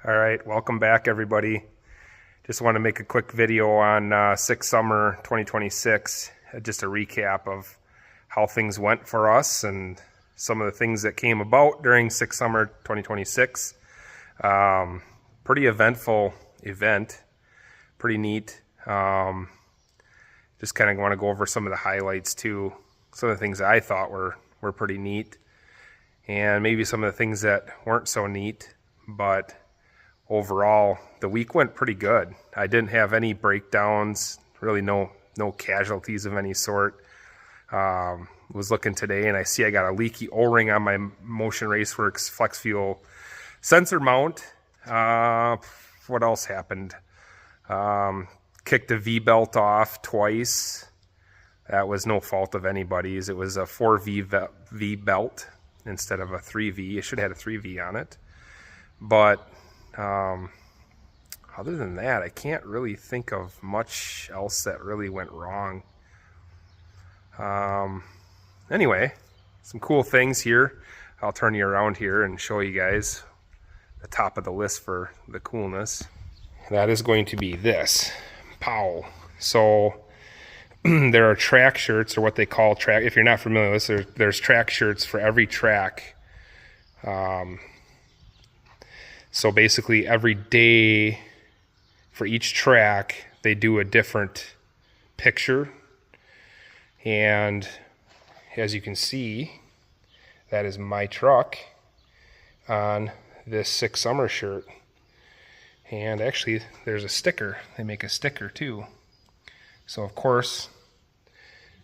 All right, welcome back everybody. Just want to make a quick video on 6 Summer 2026, just a recap of how things went for us and some of the things that came about during 6 Summer 2026. Pretty eventful event, pretty neat. Just kind of want to go over some of the highlights too, some of the things that I thought were pretty neat, and maybe some of the things that weren't so neat, but overall, the week went pretty good. I didn't have any breakdowns, really no casualties of any sort. Was looking today and I see I got a leaky O-ring on my Motion Raceworks Flex Fuel sensor mount. What else happened? Kicked a V-belt off twice. That was no fault of anybody's. It was a 4V belt instead of a 3V. It should have had a 3V on it. But other than that, I can't really think of much else that really went wrong. Anyway, some cool things here. I'll turn you around here and show you guys the top of the list for the coolness. That is going to be this. Pow. So there are track shirts, or what they call track. If you're not familiar with this, there's track shirts for every track. So basically every day for each track, they do a different picture. And as you can see, that is my truck on this 6 Summer shirt. And actually, there's a sticker. They make a sticker too. So of course,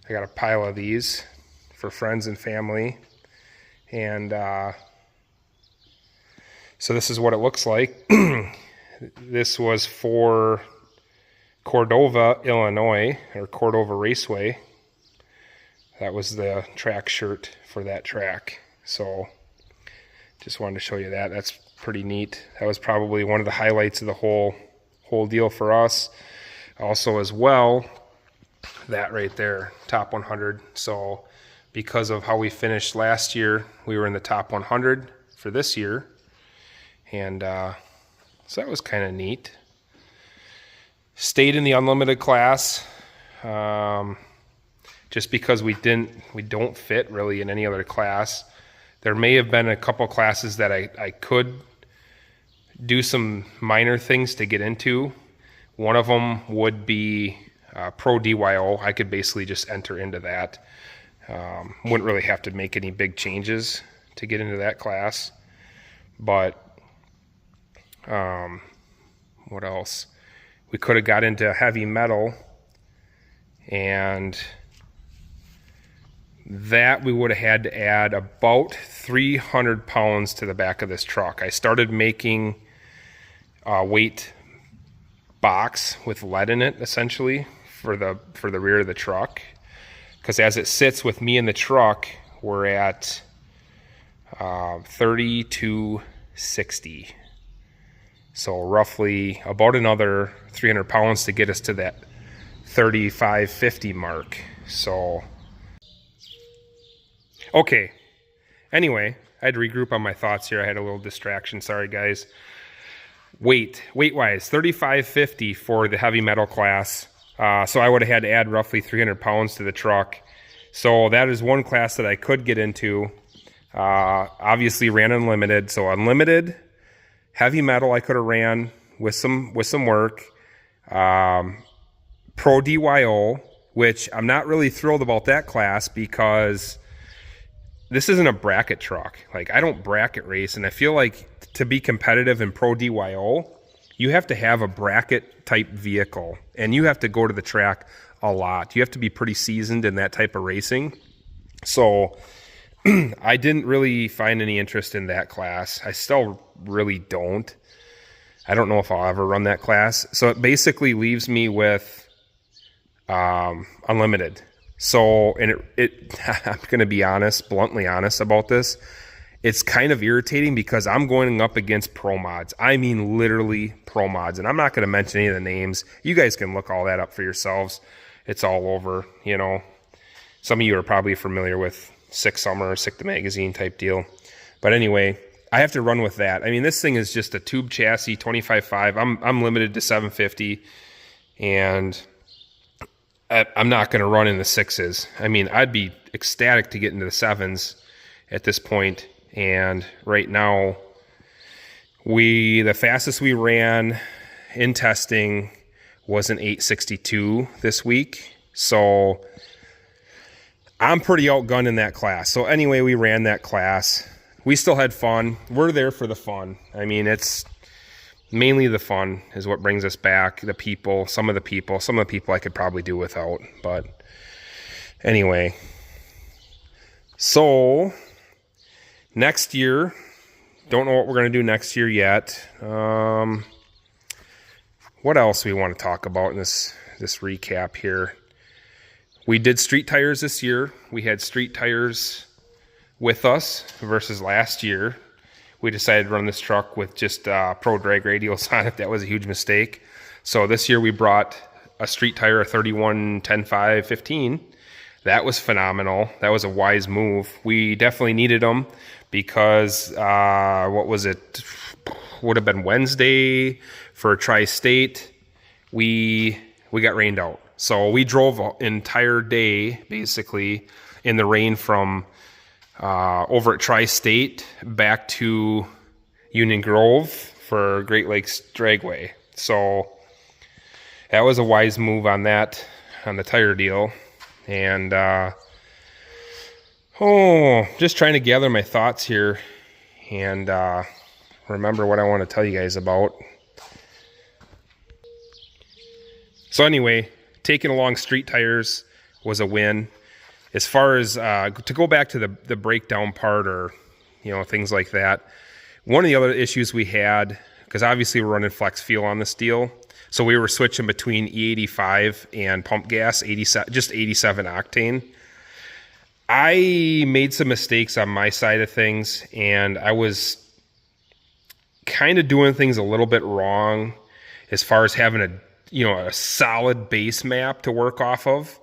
I got a pile of these for friends and family. And so this is what it looks like. This was for Cordova, Illinois, or Cordova Raceway. That was the track shirt for that track. So just wanted to show you that. That's pretty neat. That was probably one of the highlights of the whole deal for us. Also as well, that right there, top 100. So because of how we finished last year, we were in the top 100 for this year. And so that was kind of neat. Stayed in the unlimited class, just because we don't fit really in any other class. There may have been a couple classes that I could do some minor things to get into. One of them would be Pro DYO. I could basically just enter into that. Wouldn't really have to make any big changes to get into that class. But what else? We could have got into heavy metal, and that we would have had to add about 300 pounds to the back of this truck. I started making a weight box with lead in it, essentially, for the rear of the truck, because as it sits with me in the truck, we're at 30 to 60. So roughly about another 300 pounds to get us to that 35, 50 mark. So, okay. Anyway, I had to regroup on my thoughts here. I had a little distraction. Sorry, guys. Weight-wise, 3550 for the heavy metal class. So I would have had to add roughly 300 pounds to the truck. So that is one class that I could get into. Obviously ran unlimited. So unlimited, heavy metal I could have ran with some work. Pro DYO, which I'm not really thrilled about that class because this isn't a bracket truck. Like, I don't bracket race, and I feel like to be competitive in Pro DYO, you have to have a bracket type vehicle, and you have to go to the track a lot. You have to be pretty seasoned in that type of racing. So I didn't really find any interest in that class. I still really don't. I don't know if I'll ever run that class. So it basically leaves me with unlimited. So, and I'm going to be honest, bluntly honest about this. It's kind of irritating because I'm going up against pro mods. I mean, literally pro mods. And I'm not going to mention any of the names. You guys can look all that up for yourselves. It's all over, you know. Some of you are probably familiar with 6 Summer, 6 the Magazine type deal. But anyway, I have to run with that. I mean, this thing is just a tube chassis, 25.5. I'm limited to 750, and I'm not going to run in the 6s. I mean, I'd be ecstatic to get into the 7s at this point. And right now, the fastest we ran in testing was an 862 this week. So I'm pretty outgunned in that class. So anyway, we ran that class. We still had fun. We're there for the fun. I mean, it's mainly the fun is what brings us back. The people, some of the people I could probably do without. But anyway, so next year, don't know what we're going to do next year yet. What else we want to talk about in this recap here? We did street tires this year. We had street tires with us versus last year. We decided to run this truck with just pro drag radials on it. That was a huge mistake. So this year we brought a street tire, a 31 10.5 15. That was phenomenal. That was a wise move. We definitely needed them because what was it? Would have been Wednesday for Tri-State. We got rained out. So we drove an entire day basically in the rain from over at Tri-State back to Union Grove for Great Lakes Dragway. So that was a wise move on that, on the tire deal. And just trying to gather my thoughts here and remember what I want to tell you guys about. So anyway, taking along street tires was a win. As far as to go back to the breakdown part, or things like that, one of the other issues we had, because obviously we're running flex fuel on this deal, so we were switching between E85 and pump gas, 87 octane. I made some mistakes on my side of things, and I was kind of doing things a little bit wrong as far as having a solid base map to work off of.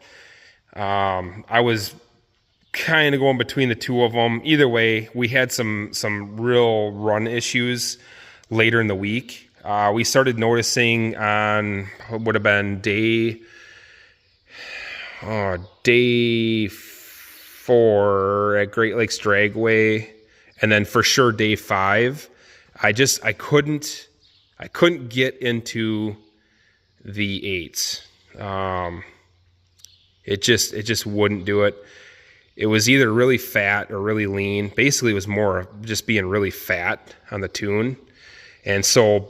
I was kind of going between the two of them. Either way, we had some real run issues later in the week. We started noticing on what would have been day 4 at Great Lakes Dragway, and then for sure day 5. I couldn't get into the 8s. It just wouldn't do it. It was either really fat or really lean. Basically, it was more of just being really fat on the tune. And so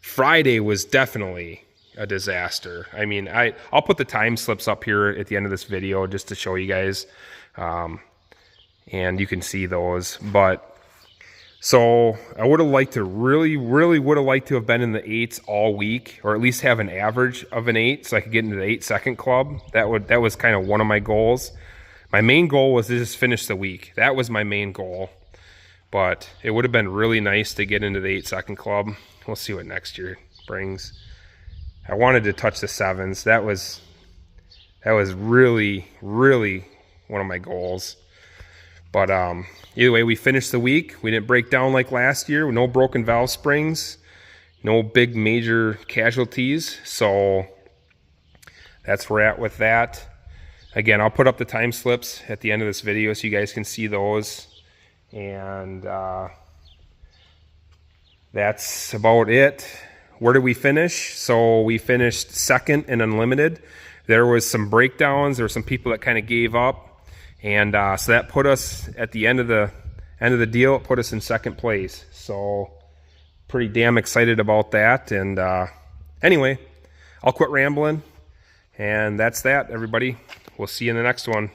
Friday was definitely a disaster. I mean, I'll put the time slips up here at the end of this video just to show you guys. And you can see those. But so I would have liked to really would have liked to have been in the 8s all week, or at least have an average of an 8 so I could get into the 8-second club. That was kind of one of my goals. My main goal was to just finish the week. That was my main goal. But it would have been really nice to get into the 8-second club. We'll see what next year brings. I wanted to touch the 7s. That was really one of my goals. But either way, we finished the week. We didn't break down like last year. No broken valve springs. No big major casualties. So that's where we're at with that. Again, I'll put up the time slips at the end of this video so you guys can see those. And that's about it. Where did we finish? So we finished second in Unlimited. There was some breakdowns. There were some people that kind of gave up. And so that put us at the end of the deal. It put us in second place. So pretty damn excited about that. And anyway, I'll quit rambling. And that's that, everybody. We'll see you in the next one.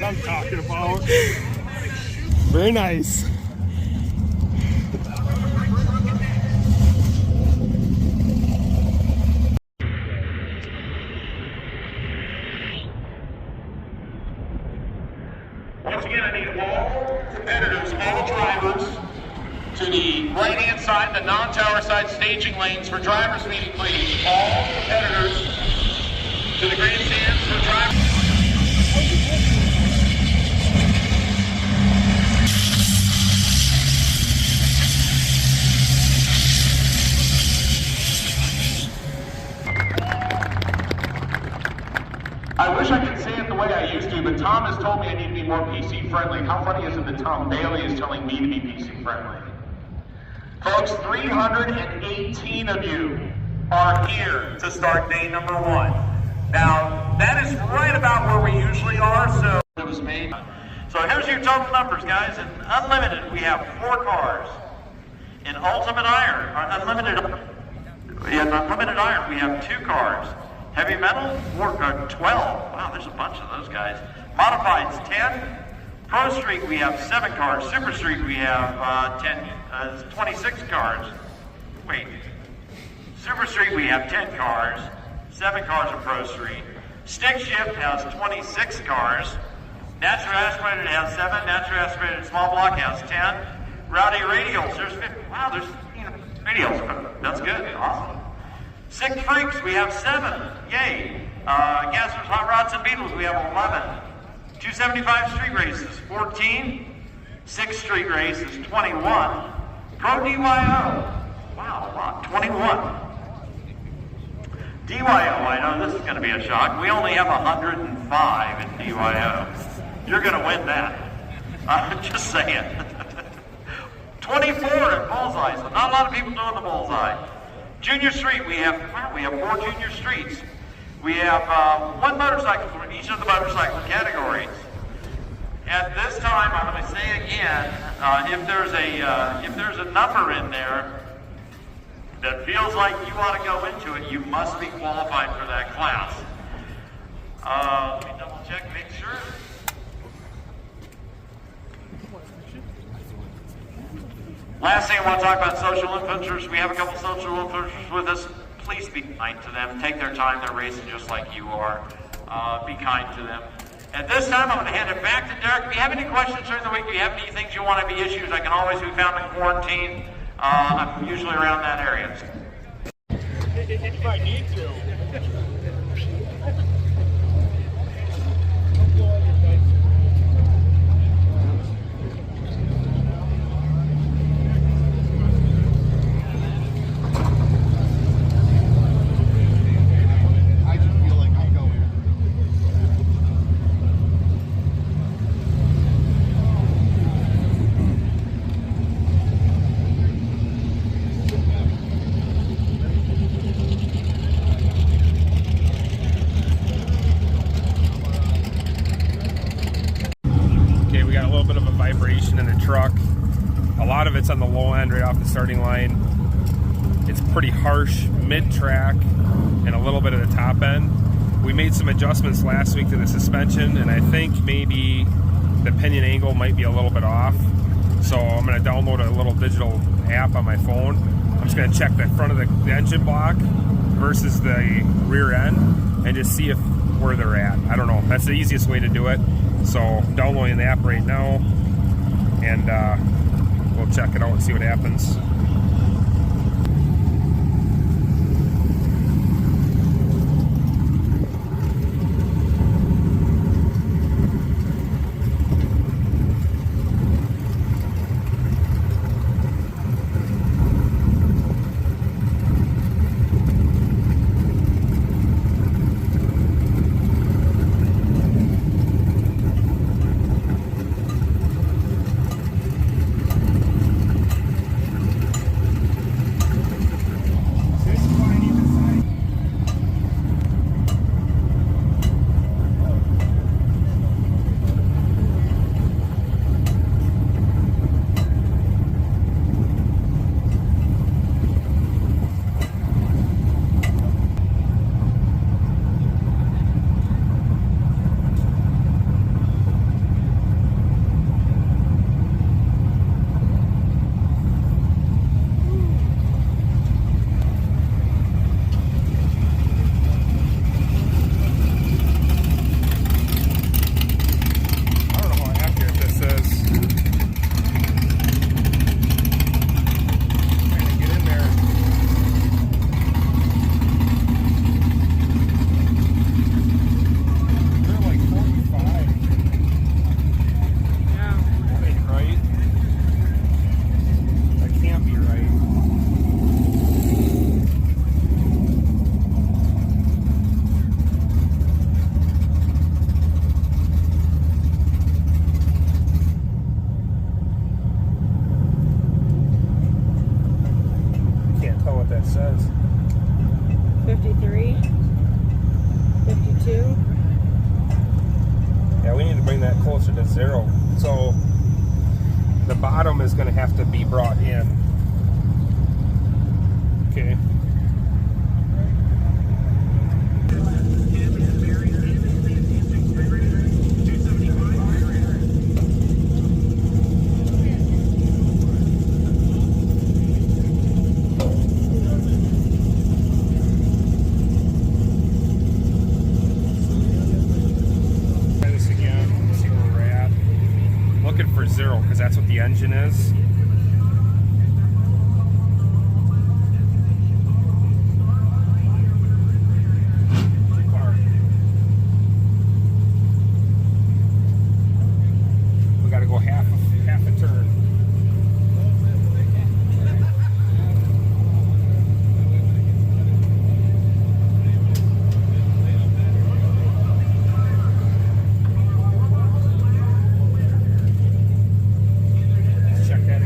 I'm talking about. Very nice. Once again, I need all competitors, all drivers, to the right-hand side, the non-tower side staging lanes for drivers meeting, please. All competitors to the grandstands for drivers. I wish I could say it the way I used to, but Tom has told me I need to be more PC friendly. How funny is it that Tom Bailey is telling me to be PC friendly? Folks, 318 of you are here to start day number 1. Now, that is right about where we usually are, so it was made. So here's your total numbers, guys. In Unlimited, we have 4 cars. In Ultimate Iron, or Unlimited Iron, we have 2 cars. Heavy Metal, 12. Wow, there's a bunch of those guys. Modifieds, 10. Pro Street, we have 7 cars. Super Street, we have 26 cars. Wait. Super Street, we have 10 cars. 7 cars in Pro Street. Stick Shift has 26 cars. Natural Aspirated has 7. Natural Aspirated Small Block has 10. Rowdy Radials, there's 50. Wow, there's radials. That's good. Awesome. Sick Freaks, we have 7. Yay. Gassers, Hot Rods, and Beetles, we have 11. 275 Street Races, 14. 6 Street Races, 21. Pro DYO, wow, a lot, 21. DYO, I know this is going to be a shock. We only have 105 in DYO. You're going to win that. I'm just saying. 24 in Bullseye, so not a lot of people doing the Bullseye. Junior Street, we have 4 junior streets. We have 1 motorcycle for each of the motorcycle categories. At this time, I'm going to say again, if there's a number in there that feels like you want to go into it, you must be qualified for that class. Let me double check, make sure. Last thing I want to talk about social influencers. We have a couple social influencers with us. Please be kind to them. Take their time. They're racing just like you are. Be kind to them. At this time, I'm going to hand it back to Derek. If you have any questions during the week, if you have any things you want to be issues, I can always be found in quarantine. I'm usually around that area. If I need to. vibration in the truck. A lot of it's on the low end right off the starting line. It's pretty harsh mid-track and a little bit of the top end. We made some adjustments last week to the suspension, and I think maybe the pinion angle might be a little bit off. So I'm going to download a little digital app on my phone. I'm just going to check the front of the engine block versus the rear end and just see if where they're at. I don't know. That's the easiest way to do it. So downloading the app right now, and we'll check it out and see what happens. bring that closer to 0. So the bottom is going to have to be brought in. Okay. For 0 because that's what the engine is. We got to go half a turn. Check that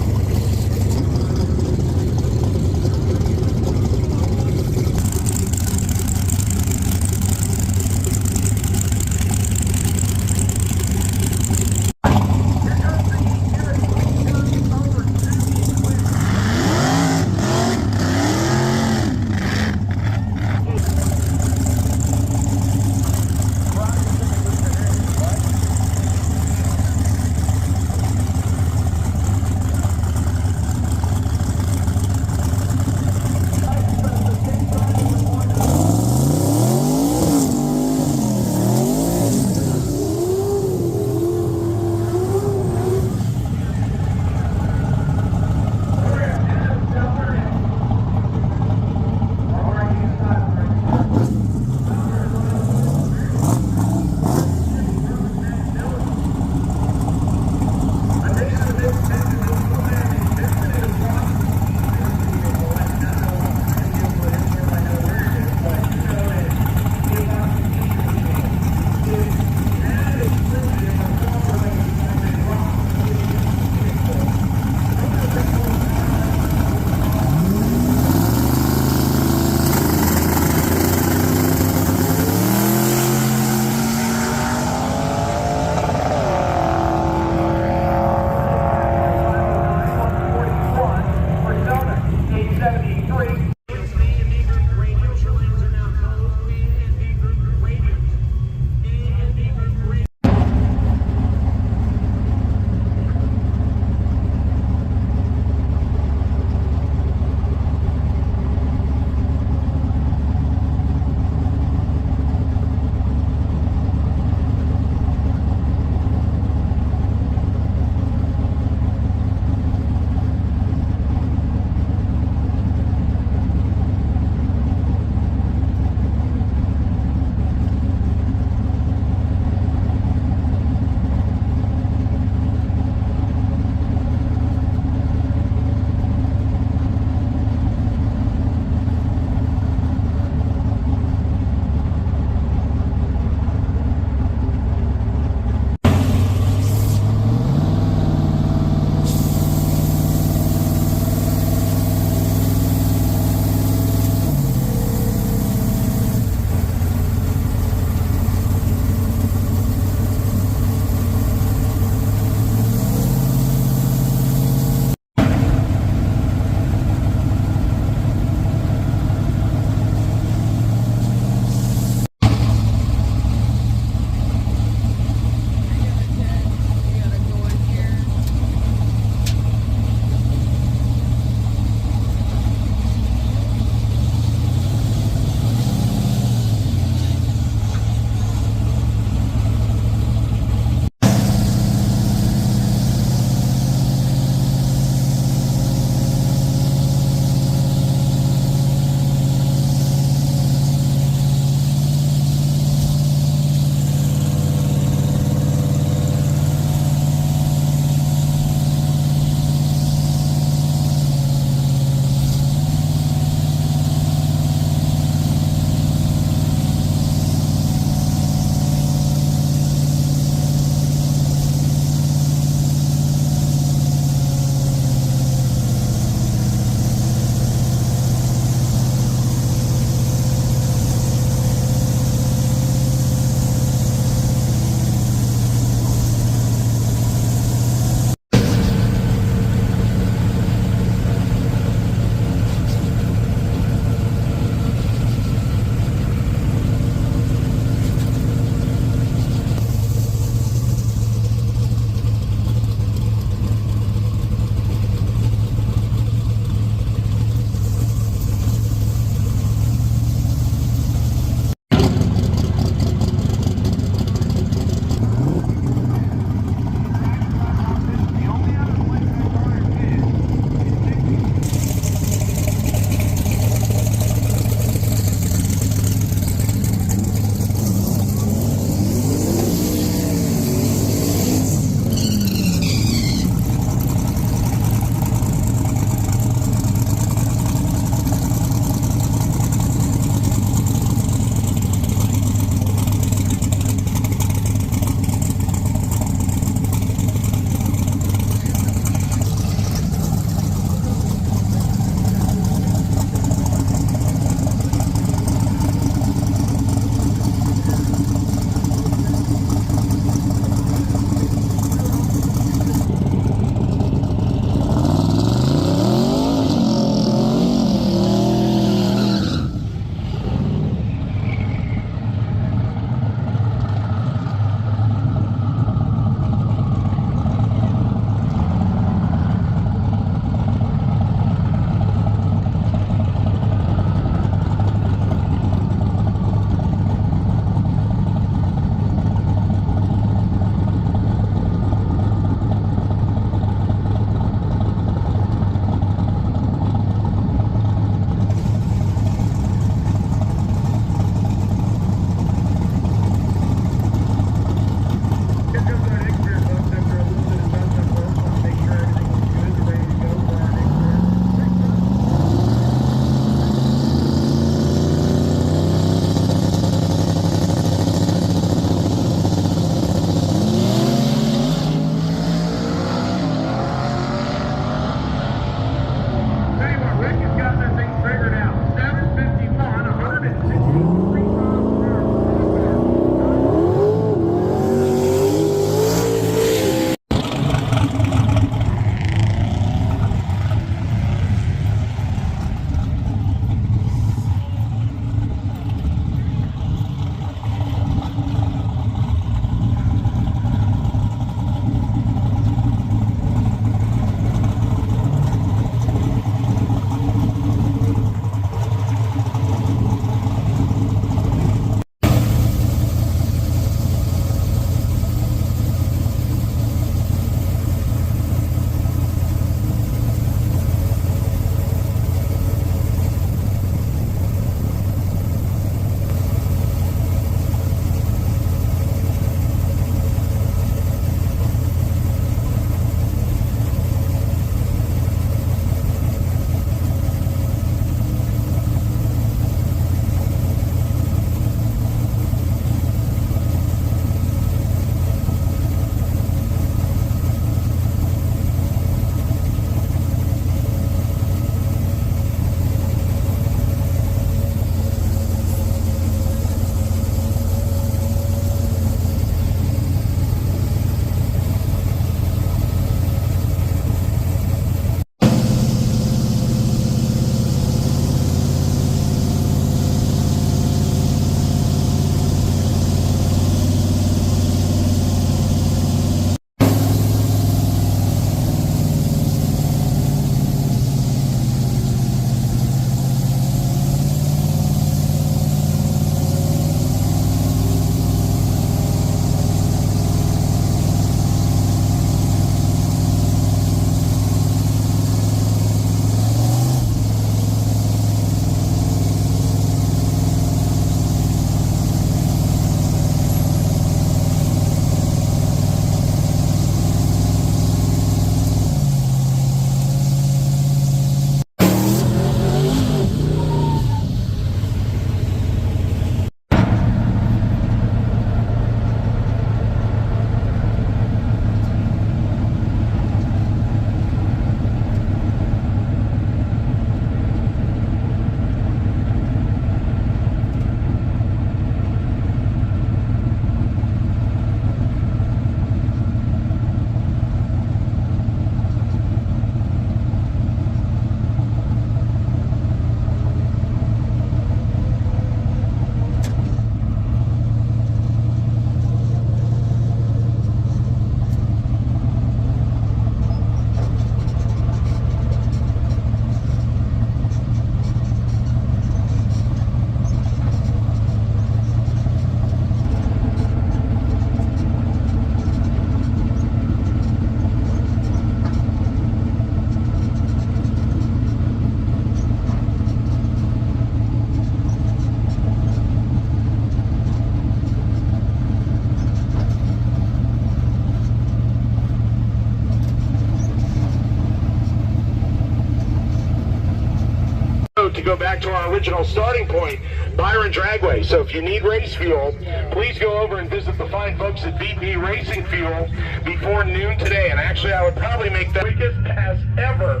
to go back to our original starting point, Byron Dragway. So if you need race fuel, please go over and visit the fine folks at BP Racing Fuel before noon today. And actually, I would probably make the quickest pass ever.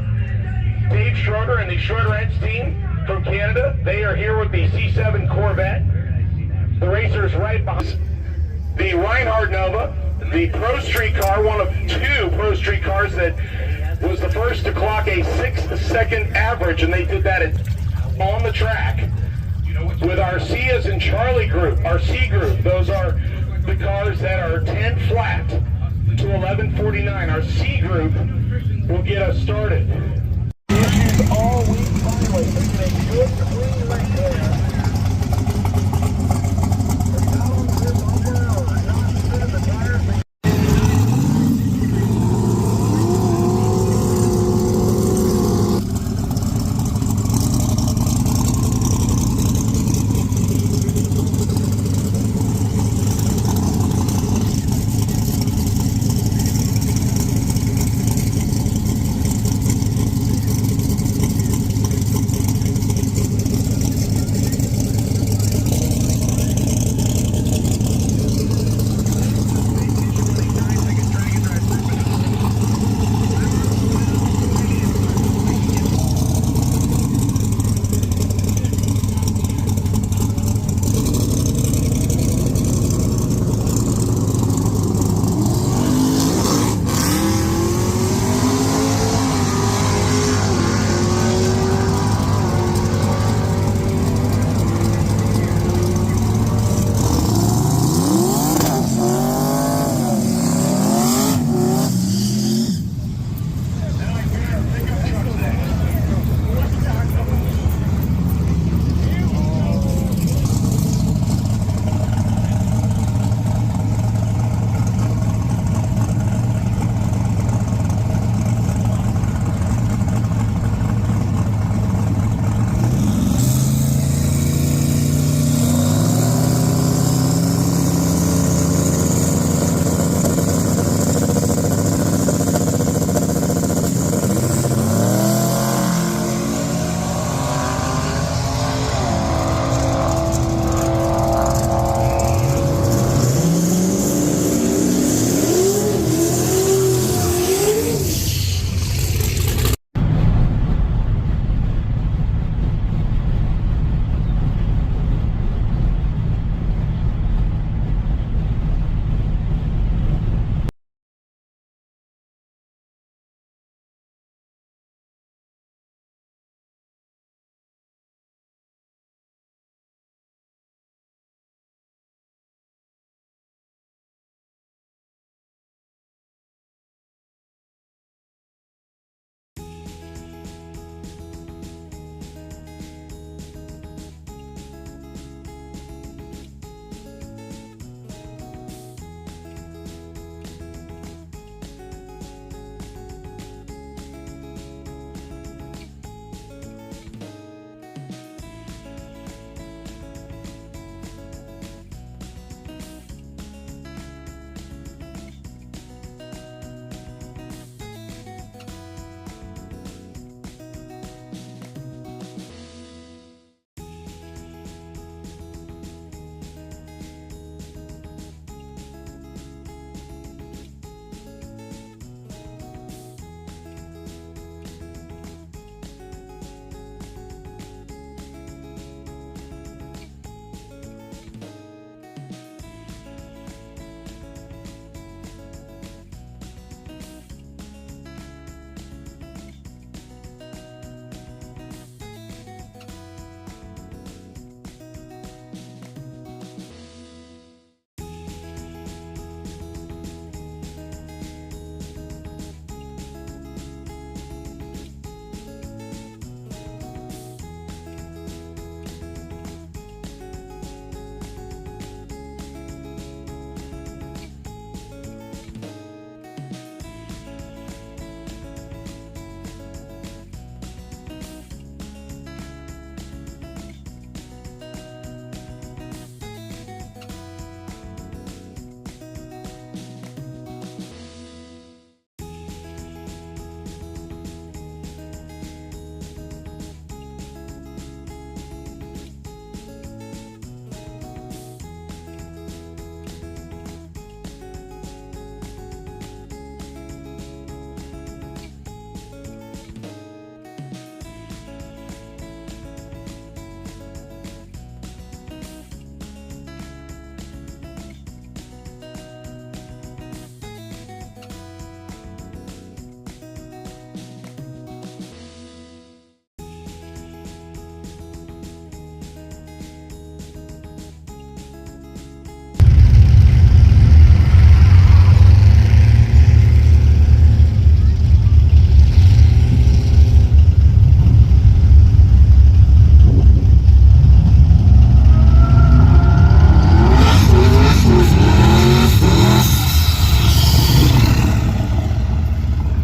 Dave Schroeder and the Schroederettes team from Canada, they are here with the C7 Corvette. The racer's right behind the Reinhard Nova, the Pro Street car, one of 2 Pro Street cars that was the first to clock a 6-second average, and they did that on the track. With our C as in Charlie group, our C group, those are the cars that are 10 flat to 11:49. Our C group will get us started. Issues all week finally, making a good, clean